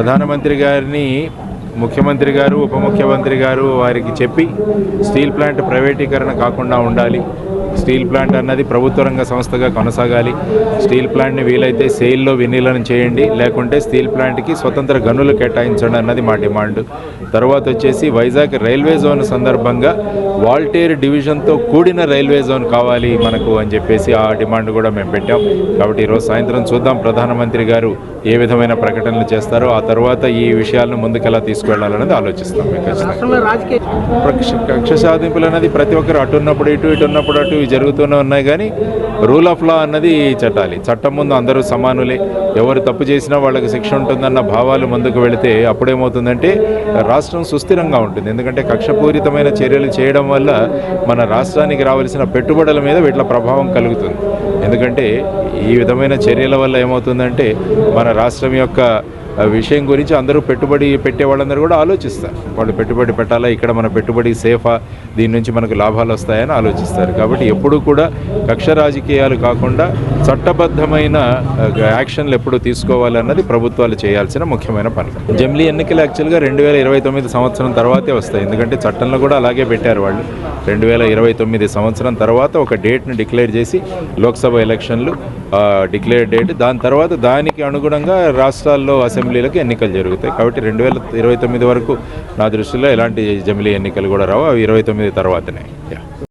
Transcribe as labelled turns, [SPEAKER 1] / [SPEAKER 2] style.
[SPEAKER 1] ప్రధానమంత్రి గారిని ముఖ్యమంత్రి గారు, ఉప ముఖ్యమంత్రి గారు వారికి చెప్పి స్టీల్ ప్లాంట్ ప్రైవేటీకరణ కాకుండా ఉండాలి, స్టీల్ ప్లాంట్ అన్నది ప్రభుత్వ రంగ సంస్థగా కొనసాగాలి, స్టీల్ ప్లాంట్ని వీలైతే సేల్లో విలీనం చేయండి, లేకుంటే స్టీల్ ప్లాంట్కి స్వతంత్ర గనులు కేటాయించండి అన్నది మా డిమాండ్. తర్వాత వచ్చేసి వైజాగ్ రైల్వే జోన్ సందర్భంగా వాల్టేర్ డివిజన్తో కూడిన రైల్వే జోన్ కావాలి మనకు అని చెప్పేసి ఆ డిమాండ్ కూడా మేము పెట్టాం. కాబట్టి ఈరోజు సాయంత్రం చూద్దాం ప్రధానమంత్రి గారు ఏ విధమైన ప్రకటనలు చేస్తారో, ఆ తర్వాత ఈ విషయాలను ముందుకెలా తీసుకువెళ్లాలనేది ఆలోచిస్తాం. కక్ష సాధింపులు అనేది ప్రతి ఒక్కరు అటున్నప్పుడు ఇటు, ఇటున్నప్పుడు అటు జరుగుతూనే ఉన్నాయి. కానీ రూల్ ఆఫ్ లా అన్నది చట్టాలి. చట్టం ముందు అందరూ సమానులే, ఎవరు తప్పు చేసినా వాళ్ళకి శిక్ష ఉంటుందన్న భావాలు ముందుకు వెళితే అప్పుడేమవుతుందంటే రాష్ట్రం సుస్థిరంగా ఉంటుంది. ఎందుకంటే కక్షపూరితమైన చర్యలు చేయడం వల్ల మన రాష్ట్రానికి రావాల్సిన పెట్టుబడుల మీద వీటిల ప్రభావం కలుగుతుంది. ఎందుకంటే ఈ విధమైన చర్యల వల్ల ఏమవుతుందంటే మన రాష్ట్రం యొక్క విషయం గురించి అందరూ పెట్టుబడి పెట్టే వాళ్ళందరూ కూడా ఆలోచిస్తారు. వాళ్ళు పెట్టుబడి పెట్టాలా, ఇక్కడ మన పెట్టుబడి సేఫా, దీని నుంచి మనకు లాభాలు వస్తాయని ఆలోచిస్తారు. కాబట్టి ఎప్పుడూ కూడా కక్ష రాజకీయాలు కాకుండా చట్టబద్ధమైన యాక్షన్లు ఎప్పుడు తీసుకోవాలన్నది ప్రభుత్వాలు చేయాల్సిన ముఖ్యమైన పని. జమిలీ ఎన్నికలు యాక్చువల్గా 2029 సంవత్సరం తర్వాతే వస్తాయి. ఎందుకంటే చట్టంలో కూడా అలాగే పెట్టారు వాళ్ళు. 2029 సంవత్సరం తర్వాత ఒక డేట్ని డిక్లేర్ చేసి లోక్సభ ఎలక్షన్లు డిక్లేర్ డేట్, దాని తర్వాత దానికి అనుగుణంగా రాష్ట్రాల్లో అసెంబ్లీలకు ఎన్నికలు జరుగుతాయి. కాబట్టి 2029 వరకు నా దృష్టిలో ఎలాంటి జమిలీ ఎన్నికలు కూడా రావు. అవి 29 తర్వాతనే.